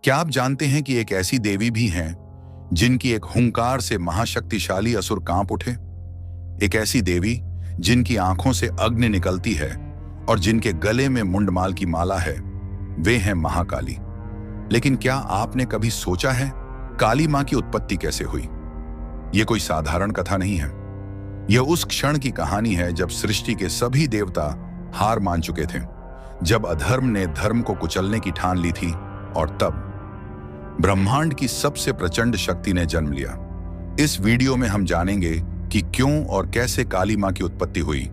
क्या आप जानते हैं कि एक ऐसी देवी भी हैं जिनकी एक हुंकार से महाशक्तिशाली असुर कांप उठे? एक ऐसी देवी जिनकी आंखों से अग्नि निकलती है और जिनके गले में मुंडमाल की माला है, वे हैं महाकाली। लेकिन क्या आपने कभी सोचा है काली मां की उत्पत्ति कैसे हुई? यह कोई साधारण कथा नहीं है। यह उस क्षण की कहानी है जब सृष्टि के सभी देवता हार मान चुके थे, जब अधर्म ने धर्म को कुचलने की ठान ली थी, और तब ब्रह्मांड की सबसे प्रचंड शक्ति ने जन्म लिया। इस वीडियो में हम जानेंगे कि क्यों और कैसे काली मां की उत्पत्ति हुई,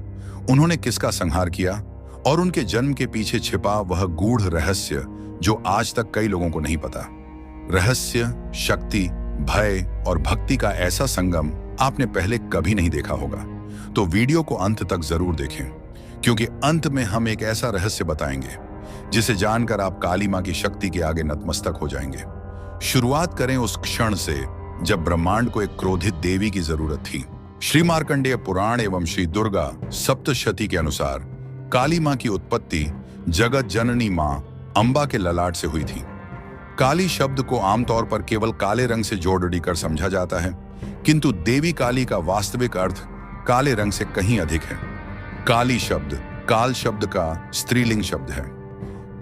उन्होंने किसका संहार किया और उनके जन्म के पीछे छिपा वह गूढ़ रहस्य जो आज तक कई लोगों को नहीं पता। रहस्य, शक्ति, भय और भक्ति का ऐसा संगम आपने पहले कभी नहीं देखा होगा। तो वीडियो को अंत तक जरूर देखें, क्योंकि अंत में हम एक ऐसा रहस्य बताएंगे जिसे जानकर आप काली मां की शक्ति के आगे नतमस्तक हो जाएंगे। शुरुआत करें उस क्षण से जब ब्रह्मांड को एक क्रोधित देवी की जरूरत थी। श्री मार्कंडेय पुराण एवं श्री दुर्गा सप्तशती के अनुसार काली मां की उत्पत्ति जगत जननी मां अंबा के ललाट से हुई थी। काली शब्द को आमतौर पर केवल काले रंग से जोड़ कर समझा जाता है, किंतु देवी काली का वास्तविक अर्थ काले रंग से कहीं अधिक है। काली शब्द काल शब्द का स्त्रीलिंग शब्द है।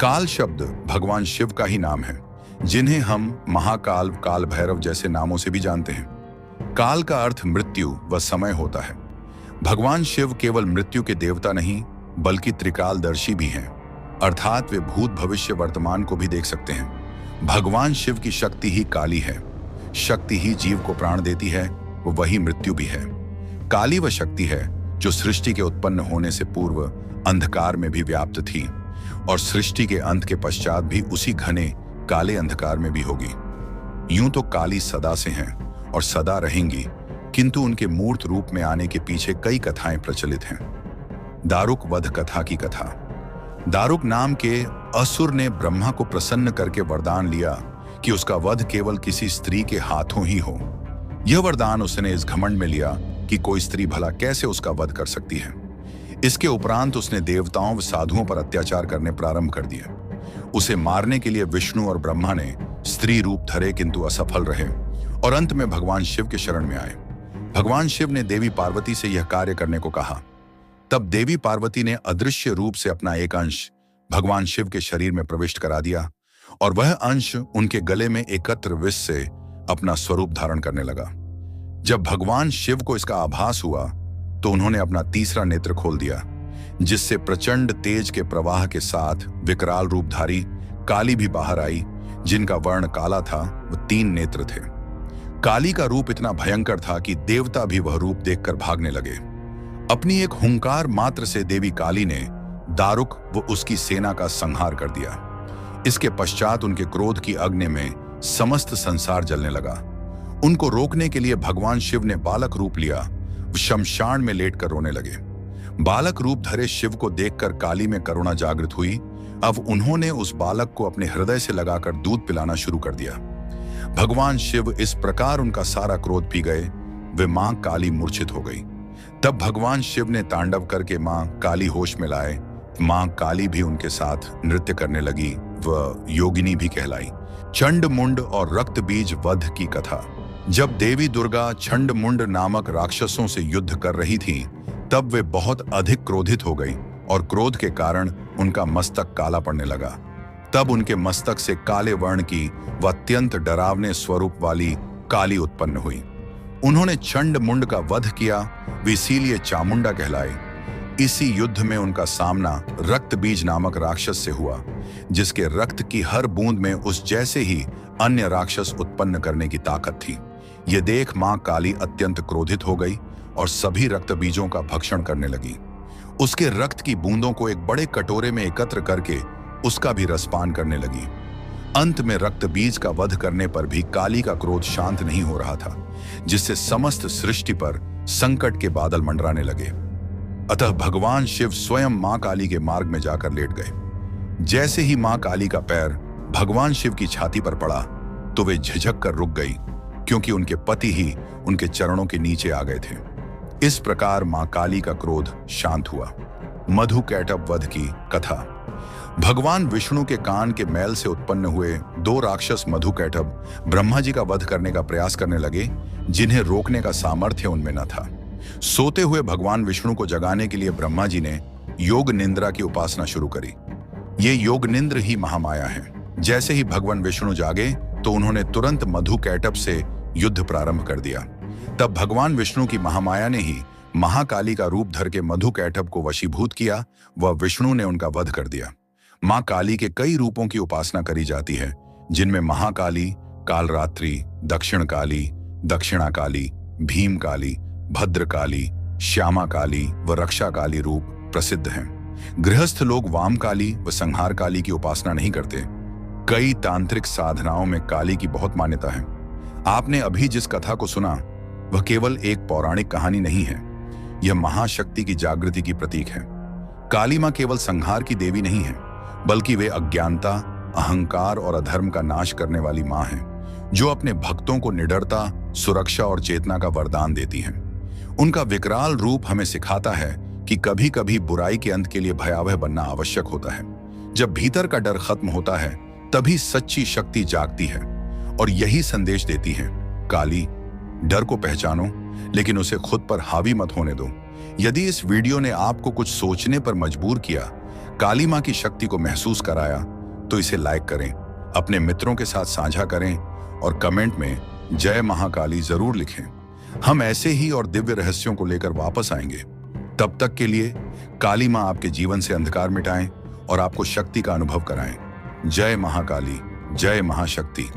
काल शब्द भगवान शिव का ही नाम है, जिन्हें हम महाकाल, काल भैरव जैसे नामों से भी जानते हैं। काल का अर्थ मृत्यु व समय होता है। भगवान शिव केवल मृत्यु के देवता नहीं, बल्कि त्रिकालदर्शी भी हैं, अर्थात वे भूत, भविष्य, वर्तमान को भी देख सकते हैं। भगवान शिव की शक्ति ही काली है। शक्ति ही जीव को प्राण देती है, वो वही मृत्यु भी है। काली वह शक्ति है जो सृष्टि के उत्पन्न होने से पूर्व अंधकार में भी व्याप्त थी और सृष्टि के अंत के पश्चात भी उसी घने काले अंधकार में भी होगी। यूं तो काली सदा से हैं और सदा रहेंगी, किंतु उनके मूर्त रूप में आने के पीछे कई कथाएं प्रचलित हैं। दारुक वध कथा की कथा। दारुक नाम के असुर ने ब्रह्मा को प्रसन्न करके वरदान लिया कि उसका वध केवल किसी स्त्री के हाथों ही हो। यह वरदान उसने इस घमंड में लिया कि कोई स्त्री भला कैसे उसका वध कर सकती है। इसके उपरांत उसने देवताओं व साधुओं पर अत्याचार करने प्रारंभ कर दिए। उसे मारने के लिए विष्णु और ब्रह्मा ने स्त्री रूप धरे, किंतु असफल रहे और अंत में भगवान शिव के शरण में आए। भगवान शिव ने देवी पार्वती से यह कार्य करने को कहा। तब देवी पार्वती ने अदृश्य रूप से अपना एक अंश भगवान शिव के शरीर में प्रविष्ट करा दिया और वह अंश उनके गले में एकत्र विष से अपना स्वरूप धारण करने लगा। जब भगवान शिव को इसका आभास हुआ तो उन्होंने अपना तीसरा नेत्र खोल दिया, जिससे प्रचंड तेज के प्रवाह के साथ विकराल रूपधारी काली भी बाहर आई, जिनका वर्ण काला था, वह 3 नेत्र थे। काली का रूप इतना भयंकर था कि देवता भी वह रूप देखकर भागने लगे। अपनी एक हुंकार मात्र से देवी काली ने दारुक व उसकी सेना का संहार कर दिया। इसके पश्चात उनके क्रोध की अग्नि में समस्त संसार जलने लगा। उनको रोकने के लिए भगवान शिव ने बालक रूप लिया। शमशान में लेटकर रोने लगे। बालक रूप धरे शिव को देखकर काली में करुणा जागृत हुई। अब उन्होंने उस बालक को अपने हृदय से लगाकर दूध पिलाना शुरू कर दिया। भगवान शिव इस प्रकार उनका सारा क्रोध पी गए, वे मां काली मूर्छित हो गई। तब भगवान शिव ने तांडव करके मां काली होश में लाए। मां काली भी उनके साथ नृत्य करने लगी, वह योगिनी भी कहलाई। चंड मुंड और रक्त बीज वध की कथा। जब देवी दुर्गा चंड मुंड नामक राक्षसों से युद्ध कर रही थी, तब वे बहुत अधिक क्रोधित हो गई और क्रोध के कारण उनका मस्तक काला पड़ने लगा। तब उनके मस्तक से काले वर्ण की व अत्यंत डरावने स्वरूप वाली काली उत्पन्न हुई। उन्होंने चंड मुंड का वध किया, वे इसीलिए चामुंडा कहलाए। इसी युद्ध में उनका सामना रक्त बीज नामक राक्षस से हुआ, जिसके रक्त की हर बूंद में उस जैसे ही अन्य राक्षस उत्पन्न करने की ताकत थी। यह देख मां काली अत्यंत क्रोधित हो गई और सभी रक्त बीजों का भक्षण करने लगी। उसके रक्त की बूंदों को एक बड़े कटोरे में एकत्र करके उसका भी रसपान करने लगी। अंत में रक्त बीज का वध करने पर भी काली का क्रोध शांत नहीं हो रहा था, जिससे समस्त सृष्टि पर संकट के बादल मंडराने लगे। अतः भगवान शिव स्वयं मां काली के मार्ग में जाकर लेट गए। जैसे ही मां काली का पैर भगवान शिव की छाती पर पड़ा तो वे झिझक कर रुक गई, क्योंकि उनके पति ही उनके चरणों के नीचे आ गए थे। इस प्रकार मां काली का क्रोध शांत हुआ। मधुकैटभ वध की कथा। भगवान विष्णु के कान के मैल से उत्पन्न हुए दो राक्षस मधुकैटभ ब्रह्मा जी का वध करने का प्रयास करने लगे, जिन्हें रोकने का सामर्थ्य उनमें न था। सोते हुए भगवान विष्णु को जगाने के लिए ब्रह्मा जी ने योग निंद्रा की उपासना शुरू करी। ये योग निंद्र ही महामाया है। जैसे ही भगवान विष्णु जागे तो उन्होंने तुरंत मधुकैटभ से युद्ध प्रारंभ कर दिया। तब भगवान विष्णु की महामाया ने ही महाकाली का रूप धर के मधुकैटभ को वशीभूत किया व विष्णु ने उनका वध कर दिया। मां काली के कई रूपों की उपासना करी जाती है, जिनमें महाकाली, कालरात्रि, दक्षिण काली, दक्षिणा काली, भीम काली, भद्र काली, श्यामा काली व रक्षा काली रूप प्रसिद्ध हैं। गृहस्थ लोग वाम काली व संहार काली की उपासना नहीं करते। कई तांत्रिक साधनाओं में काली की बहुत मान्यता है। आपने अभी जिस कथा को सुना वह केवल एक पौराणिक कहानी नहीं है, यह महाशक्ति की जागृति की प्रतीक है। काली मां केवल संहार की देवी नहीं है, बल्कि वे अज्ञानता, अहंकार और अधर्म का नाश करने वाली मां है, जो अपने भक्तों को निडरता, सुरक्षा और चेतना का वरदान देती हैं। उनका विकराल रूप हमें सिखाता है कि कभी कभी बुराई के अंत के लिए भयावह बनना आवश्यक होता है। जब भीतर का डर खत्म होता है, तभी सच्ची शक्ति जागती है और यही संदेश देती है, काली, डर को पहचानो, लेकिन उसे खुद पर हावी मत होने दो। यदि इस वीडियो ने आपको कुछ सोचने पर मजबूर किया, काली मां की शक्ति को महसूस कराया, तो इसे लाइक करें, अपने मित्रों के साथ साझा करें और कमेंट में जय महाकाली जरूर लिखें। हम ऐसे ही और दिव्य रहस्यों को लेकर वापस आएंगे। तब तक के लिए काली मां आपके जीवन से अंधकार मिटाएं और आपको शक्ति का अनुभव कराएं। जय महाकाली, जय महाशक्ति।